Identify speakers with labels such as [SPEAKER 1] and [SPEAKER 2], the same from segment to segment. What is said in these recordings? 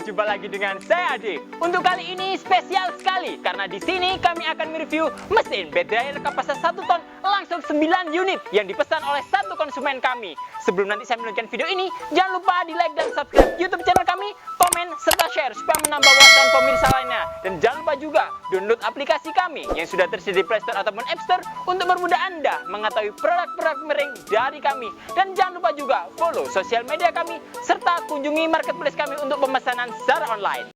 [SPEAKER 1] berjumpa lagi dengan saya Ade. Untuk kali ini spesial sekali karena di sini kami akan mereview mesin bed dryer kapasitas 1 ton langsung 9 unit yang dipesan oleh satu konsumen kami. Sebelum nanti saya melanjutkan video ini, jangan lupa di like dan subscribe YouTube channel kami, komen serta share supaya menambah wawasan pemirsa lainnya. Dan jangan lupa juga download aplikasi kami yang sudah tersedia di Play Store ataupun App Store untuk mempermudah Anda mengetahui produk-produk miring dari kami. Dan jangan lupa juga follow sosial media kami serta kunjungi marketplace kami untuk pemesanan secara online.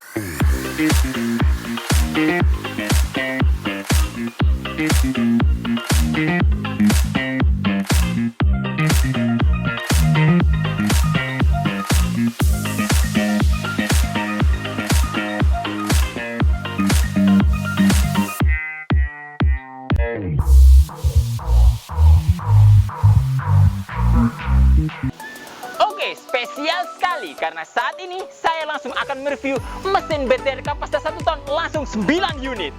[SPEAKER 1] Oke, spesial sekali karena saat ini saya langsung akan mereview mesin bed dryer kapasitas 1 ton langsung 9 unit.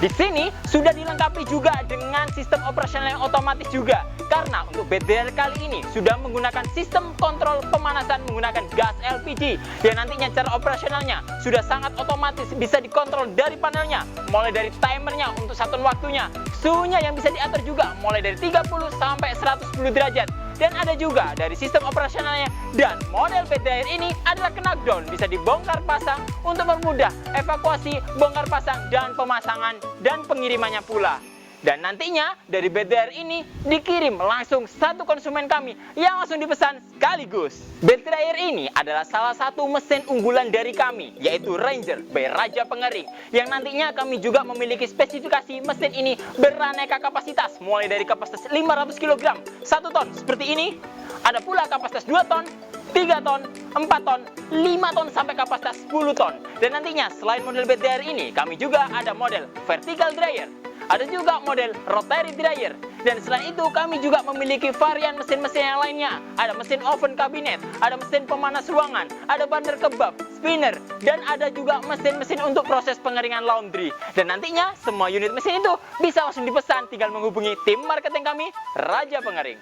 [SPEAKER 1] Di sini sudah dilengkapi juga dengan sistem operasional yang otomatis juga. Karena untuk bed dryer kali ini sudah menggunakan sistem kontrol pemanasan menggunakan gas LPG yang nantinya cara operasionalnya sudah sangat otomatis, bisa dikontrol dari panelnya, mulai dari timernya untuk satuan waktunya, suhunya yang bisa diatur juga mulai dari 30 sampai 110 derajat. Dan ada juga dari sistem operasionalnya. Dan model bed dryer ini adalah knockdown, bisa dibongkar pasang untuk mempermudah evakuasi, bongkar pasang, dan pemasangan dan pengirimannya pula. Dan nantinya dari bed dryer ini dikirim langsung satu konsumen kami yang langsung dipesan sekaligus. Bed dryer ini adalah salah satu mesin unggulan dari kami, yaitu Ranger by Raja Pengering, yang nantinya kami juga memiliki spesifikasi mesin ini beraneka kapasitas, mulai dari kapasitas 500 kg 1 ton seperti ini, ada pula kapasitas 2 ton, 3 ton, 4 ton, 5 ton sampai kapasitas 10 ton. Dan nantinya selain model bed dryer ini, kami juga ada model vertical dryer, ada juga model rotary dryer. Dan selain itu kami juga memiliki varian mesin-mesin yang lainnya. Ada mesin oven kabinet, ada mesin pemanas ruangan, ada bandar kebab, spinner, dan ada juga mesin-mesin untuk proses pengeringan laundry. Dan nantinya semua unit mesin itu bisa langsung dipesan, tinggal menghubungi tim marketing kami, Raja Pengering.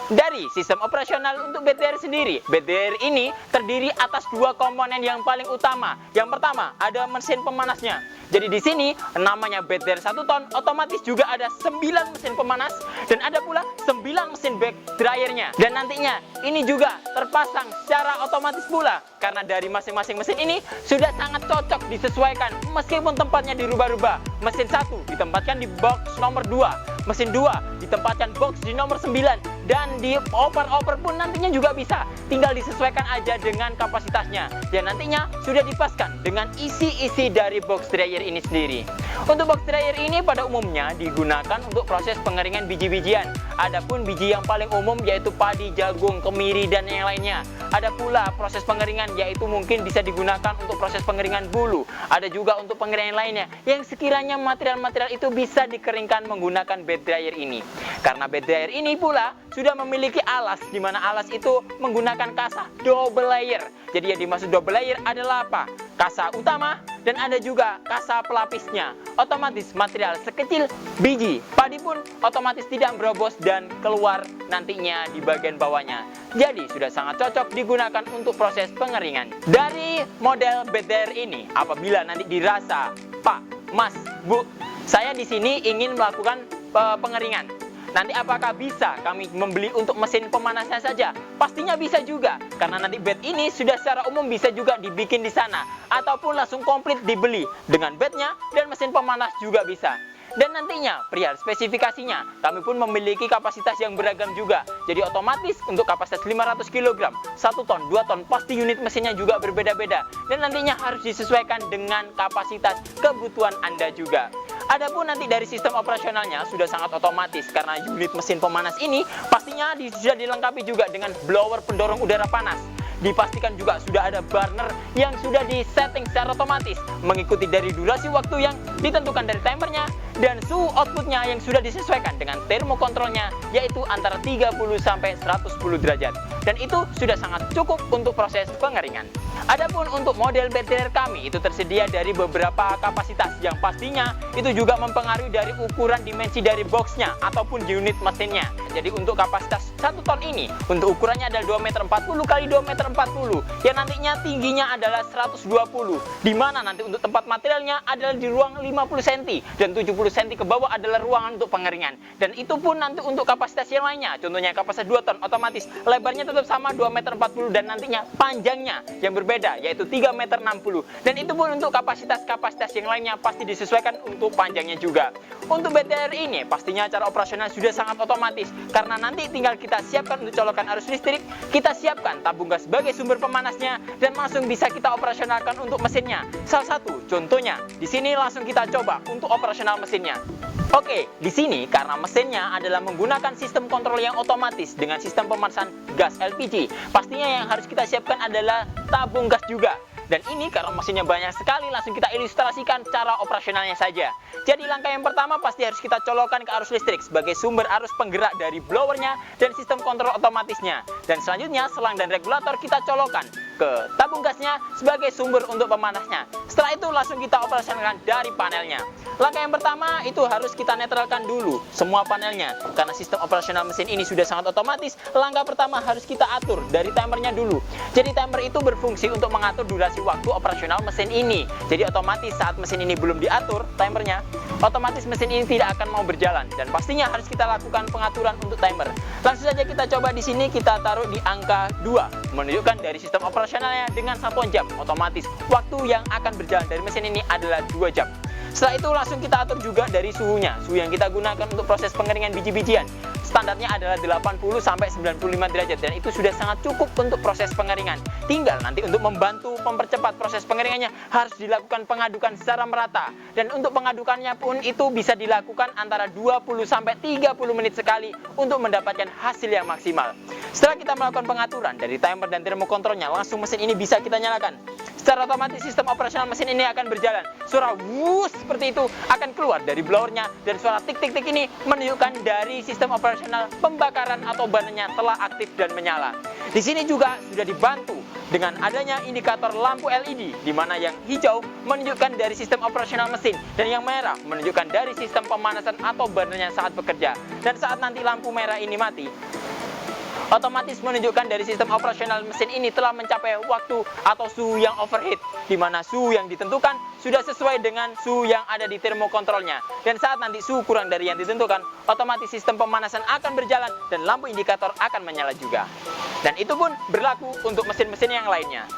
[SPEAKER 1] Dari sistem operasional untuk bed dryer sendiri, bed dryer ini terdiri atas dua komponen yang paling utama. Yang pertama ada mesin pemanasnya. Jadi di sini namanya bed dryer 1 ton, otomatis juga ada 9 mesin pemanas dan ada pula 9 mesin bed dryernya. Dan nantinya ini juga terpasang secara otomatis pula karena dari masing-masing mesin ini sudah sangat cocok disesuaikan meskipun tempatnya dirubah-rubah. Mesin 1 ditempatkan di box nomor 2, mesin 2 ditempatkan box di nomor 9, dan di oper-oper pun nantinya juga bisa, tinggal disesuaikan aja dengan kapasitasnya. Dan nantinya sudah dipaskan dengan isi-isi dari box dryer ini sendiri. Untuk box dryer ini pada umumnya digunakan untuk proses pengeringan biji-bijian. Adapun biji yang paling umum yaitu padi, jagung, kemiri, dan yang lainnya. Ada pula proses pengeringan yaitu mungkin bisa digunakan untuk proses pengeringan bulu. Ada juga untuk pengeringan lainnya yang sekiranya material-material itu bisa dikeringkan menggunakan bed dryer ini. Karena bed dryer ini pula sudah memiliki alas, di mana alas itu menggunakan kasa double layer. Jadi yang dimaksud double layer adalah apa? Kasa utama dan ada juga kasa pelapisnya. Otomatis material sekecil biji padi pun otomatis tidak berobos dan keluar nantinya di bagian bawahnya. Jadi sudah sangat cocok digunakan untuk proses pengeringan. Dari model bed dryer ini, apabila nanti dirasa, Pak, Mas, Bu, saya di sini ingin melakukan pengeringan. Nanti apakah bisa kami membeli untuk mesin pemanasnya saja? Pastinya bisa juga, karena nanti bed ini sudah secara umum bisa juga dibikin di sana, ataupun langsung komplit dibeli dengan bednya dan mesin pemanas juga bisa. Dan nantinya perihal spesifikasinya, kami pun memiliki kapasitas yang beragam juga. Jadi otomatis untuk kapasitas 500 kg 1 ton, 2 ton, pasti unit mesinnya juga berbeda-beda. Dan nantinya harus disesuaikan dengan kapasitas kebutuhan Anda juga. Adapun nanti dari sistem operasionalnya sudah sangat otomatis karena unit mesin pemanas ini pastinya sudah dilengkapi juga dengan blower pendorong udara panas. Dipastikan juga sudah ada burner yang sudah disetting secara otomatis mengikuti dari durasi waktu yang ditentukan dari timernya, dan suhu outputnya yang sudah disesuaikan dengan termokontrolnya yaitu antara 30 sampai 110 derajat. dan itu sudah sangat cukup untuk proses pengeringan. Adapun untuk model BTR kami itu tersedia dari beberapa kapasitas yang pastinya itu juga mempengaruhi dari ukuran dimensi dari boxnya ataupun unit mesinnya. Jadi untuk kapasitas 1 ton ini, untuk ukurannya adalah 2,40 x 2,40 m yang nantinya tingginya adalah 120, di mana nanti untuk tempat materialnya adalah di ruang 50 cm dan 70 cm ke bawah adalah ruangan untuk pengeringan. Dan itu pun nanti untuk kapasitas yang lainnya, contohnya kapasitas 2 ton otomatis lebarnya tetap sama 2,40 m dan nantinya panjangnya yang berbeda yaitu 3,60 m. Dan itu pun untuk kapasitas-kapasitas yang lainnya pasti disesuaikan untuk panjangnya juga. Untuk BTR ini pastinya cara operasional sudah sangat otomatis, karena nanti tinggal kita siapkan untuk colokan arus listrik, kita siapkan tabung gas sebagai sumber pemanasnya, dan langsung bisa kita operasionalkan untuk mesinnya. Salah satu contohnya di sini langsung kita coba untuk operasional mesinnya. Oke, di sini karena mesinnya adalah menggunakan sistem kontrol yang otomatis dengan sistem pemanasan gas LPG, pastinya yang harus kita siapkan adalah tabung gas juga. Dan ini karena mesinnya banyak sekali, langsung kita ilustrasikan cara operasionalnya saja. Jadi langkah yang pertama pasti harus kita colokkan ke arus listrik sebagai sumber arus penggerak dari blowernya dan sistem kontrol otomatisnya. Dan selanjutnya selang dan regulator kita colokkan ke tabung gasnya sebagai sumber untuk pemanasnya. Setelah itu langsung kita operasionalkan dari panelnya. Langkah yang pertama itu harus kita netralkan dulu semua panelnya. Karena sistem operasional mesin ini sudah sangat otomatis, langkah pertama harus kita atur dari timernya dulu. Jadi timer itu berfungsi untuk mengatur durasi waktu operasional mesin ini. Jadi otomatis saat mesin ini belum diatur timernya, otomatis mesin ini tidak akan mau berjalan, dan pastinya harus kita lakukan pengaturan untuk timer. Langsung saja kita coba di sini, kita taruh di angka 2, menunjukkan dari sistem operasionalnya dengan satuan jam. Otomatis waktu yang akan berjalan dari mesin ini adalah 2 jam. Setelah itu langsung kita atur juga dari suhunya, suhu yang kita gunakan untuk proses pengeringan biji-bijian. Standarnya adalah 80-95 derajat, dan itu sudah sangat cukup untuk proses pengeringan. Tinggal nanti untuk membantu mempercepat proses pengeringannya harus dilakukan pengadukan secara merata. Dan untuk pengadukannya pun itu bisa dilakukan antara 20-30 menit sekali untuk mendapatkan hasil yang maksimal. Setelah kita melakukan pengaturan dari timer dan termokontrolnya, langsung mesin ini bisa kita nyalakan. Secara otomatis sistem operasional mesin ini akan berjalan. Suara wuss seperti itu akan keluar dari blowernya, dan suara tik-tik-tik ini menunjukkan dari sistem operasional pembakaran atau bannya telah aktif dan menyala. Di sini juga sudah dibantu dengan adanya indikator lampu LED, di mana yang hijau menunjukkan dari sistem operasional mesin dan yang merah menunjukkan dari sistem pemanasan atau bannya saat bekerja. Dan saat nanti lampu merah ini mati, otomatis menunjukkan dari sistem operasional mesin ini telah mencapai waktu atau suhu yang overheat, di mana suhu yang ditentukan sudah sesuai dengan suhu yang ada di termokontrolnya. Dan saat nanti suhu kurang dari yang ditentukan, otomatis sistem pemanasan akan berjalan dan lampu indikator akan menyala juga. Dan itu pun berlaku untuk mesin-mesin yang lainnya.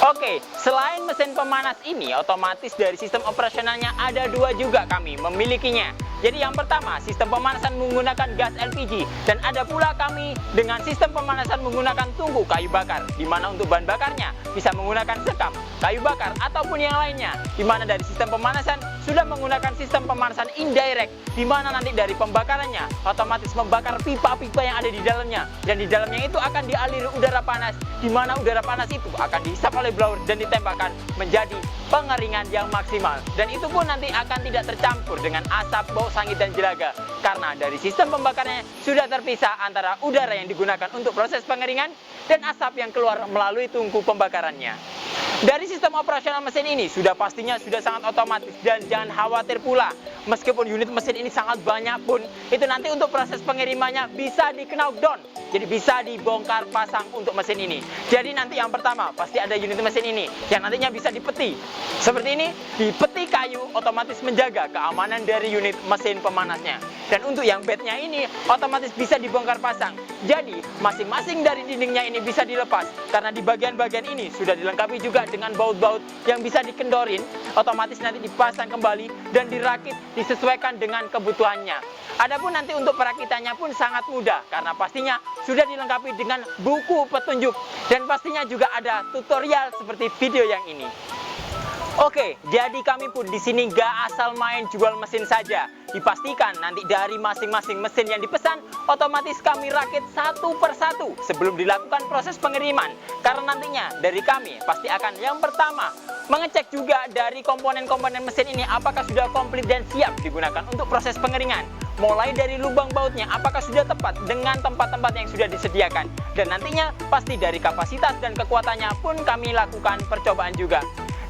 [SPEAKER 1] Oke, selain mesin pemanas ini, otomatis dari sistem operasionalnya ada 2 juga kami memilikinya. Jadi yang pertama, sistem pemanasan menggunakan gas LPG, dan ada pula kami dengan sistem pemanasan menggunakan tungku kayu bakar, di mana untuk bahan bakarnya bisa menggunakan sekam, kayu bakar, ataupun yang lainnya. Di mana dari sistem pemanasan sudah menggunakan sistem pemanasan indirect, di mana nanti dari pembakarannya otomatis membakar pipa-pipa yang ada di dalamnya, dan di dalamnya itu akan dialiri udara panas, di mana udara panas itu akan dihisap oleh blower dan ditembakkan menjadi pengeringan yang maksimal. Dan itu pun nanti akan tidak tercampur dengan asap, bau sangit dan jelaga, karena dari sistem pembakarnya sudah terpisah antara udara yang digunakan untuk proses pengeringan dan asap yang keluar melalui tungku pembakarannya. Dari sistem operasional mesin ini sudah pastinya sudah sangat otomatis, dan jangan khawatir pula, meskipun unit mesin ini sangat banyak pun, itu nanti untuk proses pengirimannya bisa di knockdown, jadi bisa dibongkar pasang untuk mesin ini. Jadi nanti yang pertama pasti ada unit mesin ini yang nantinya bisa dipeti seperti ini, dipeti kayu, otomatis menjaga keamanan dari unit mesin pemanasnya. Dan untuk yang bednya ini otomatis bisa dibongkar pasang, jadi masing-masing dari dindingnya ini bisa dilepas, karena di bagian-bagian ini sudah dilengkapi juga dengan baut-baut yang bisa dikendorin, otomatis nanti dipasang kembali dan dirakit disesuaikan dengan kebutuhannya. Adapun nanti untuk perakitannya pun sangat mudah, karena pastinya sudah dilengkapi dengan buku petunjuk, dan pastinya juga ada tutorial seperti video yang ini. Oke, jadi kami pun di sini gak asal main jual mesin saja. Dipastikan nanti dari masing-masing mesin yang dipesan, otomatis kami rakit satu persatu sebelum dilakukan proses pengiriman. Karena nantinya dari kami pasti akan yang pertama mengecek juga dari komponen-komponen mesin ini apakah sudah komplit dan siap digunakan untuk proses pengeringan. Mulai dari lubang bautnya apakah sudah tepat dengan tempat-tempat yang sudah disediakan. Dan nantinya pasti dari kapasitas dan kekuatannya pun kami lakukan percobaan juga.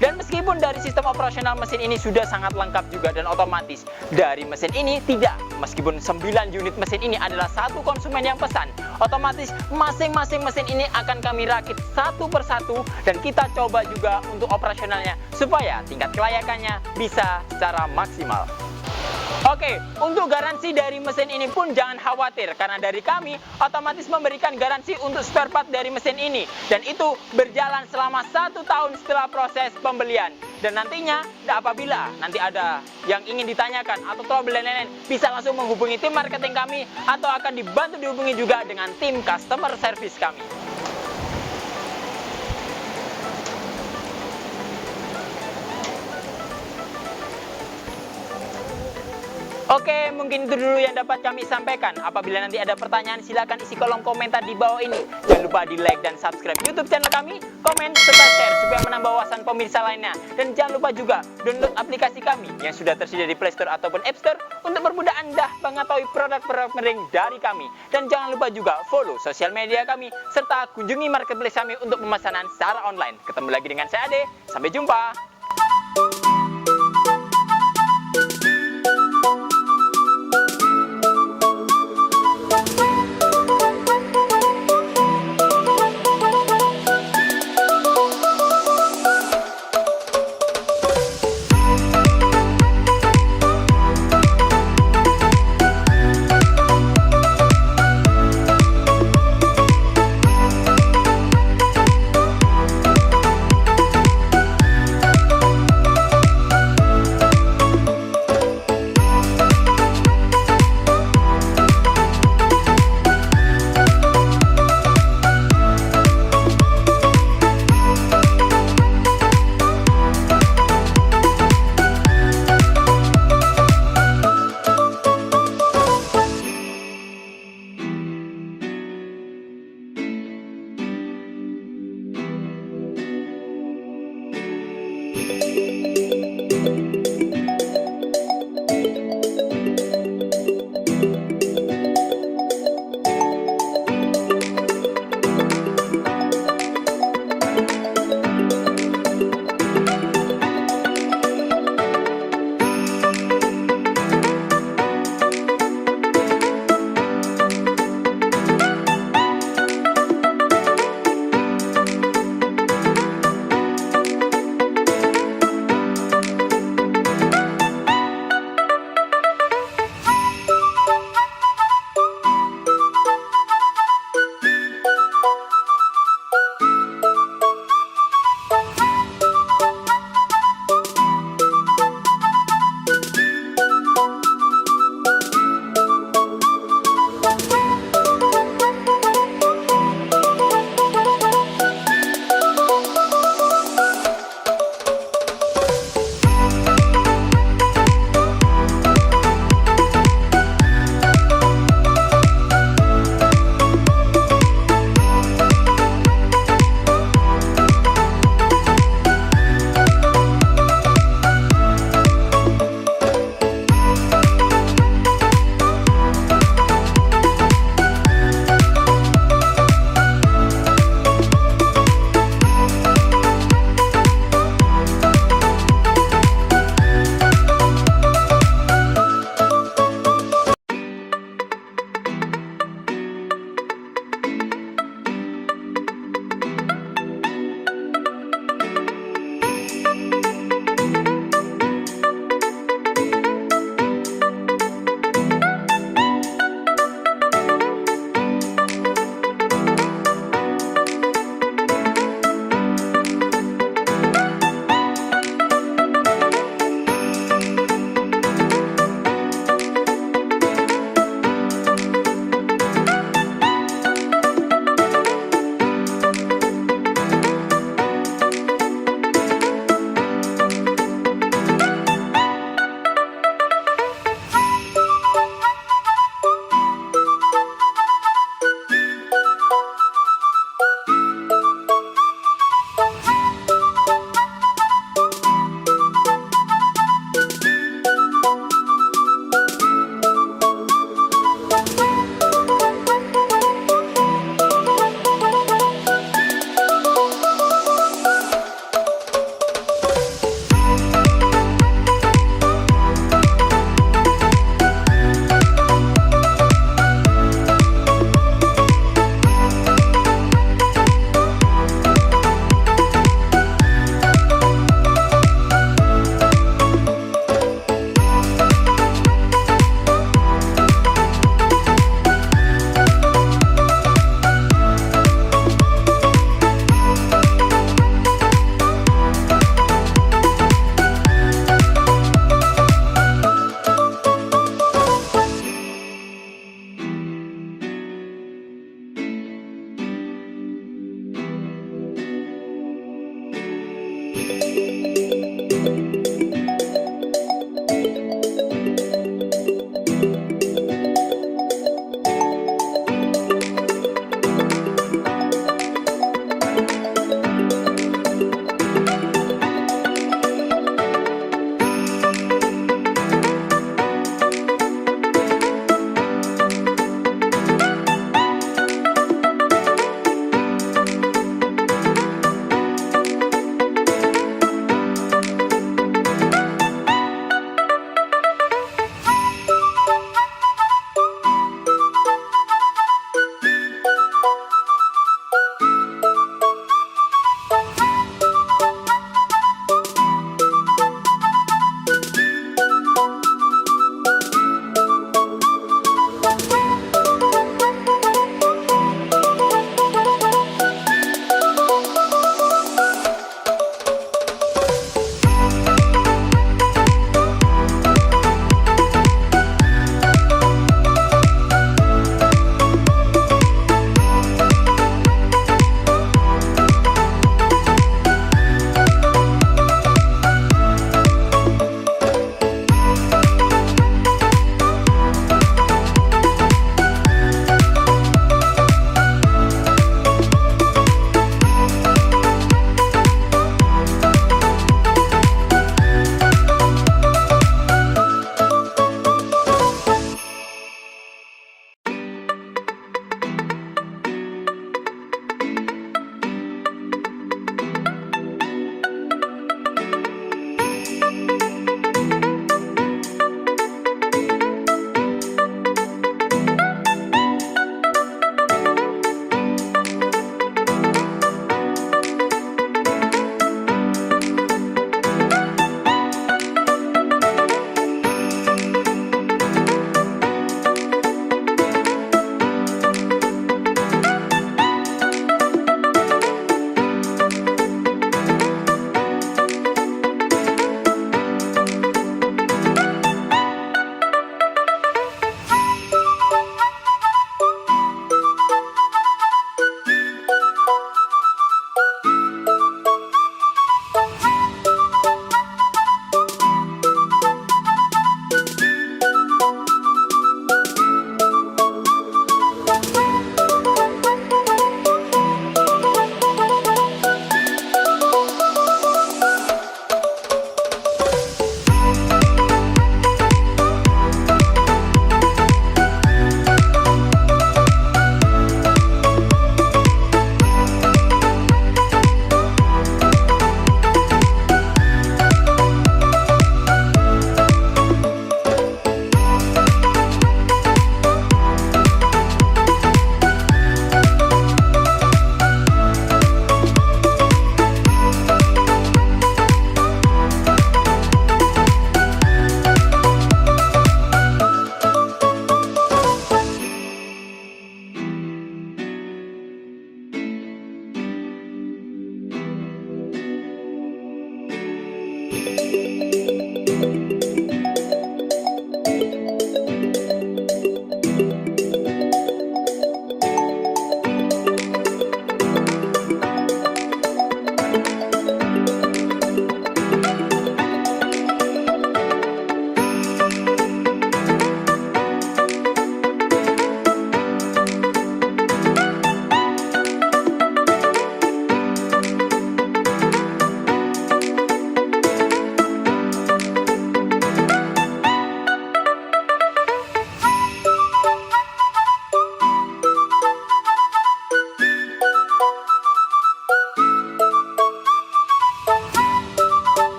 [SPEAKER 1] Dan meskipun dari sistem operasional mesin ini sudah sangat lengkap juga dan otomatis, dari mesin ini tidak, meskipun 9 unit mesin ini adalah satu konsumen yang pesan, otomatis masing-masing mesin ini akan kami rakit satu persatu dan kita coba juga untuk operasionalnya supaya tingkat kelayakannya bisa secara maksimal. Oke, untuk garansi dari mesin ini pun jangan khawatir karena dari kami otomatis memberikan garansi untuk spare part dari mesin ini dan itu berjalan selama 1 tahun setelah proses pembelian. Dan nantinya apabila nanti ada yang ingin ditanyakan atau trouble dan lain-lain, bisa langsung menghubungi tim marketing kami atau akan dibantu dihubungi juga dengan tim customer service kami. Oke, mungkin itu dulu yang dapat kami sampaikan. Apabila nanti ada pertanyaan, silakan isi kolom komentar di bawah ini. Jangan lupa di like dan subscribe YouTube channel kami, komen serta share supaya menambah wawasan pemirsa lainnya. Dan jangan lupa juga download aplikasi kami yang sudah tersedia di Play Store ataupun App Store untuk mempermudah Anda mengetahui produk-produk mering dari kami. Dan jangan lupa juga follow sosial media kami serta kunjungi marketplace kami untuk pemesanan secara online. Ketemu lagi dengan saya Ade. Sampai jumpa.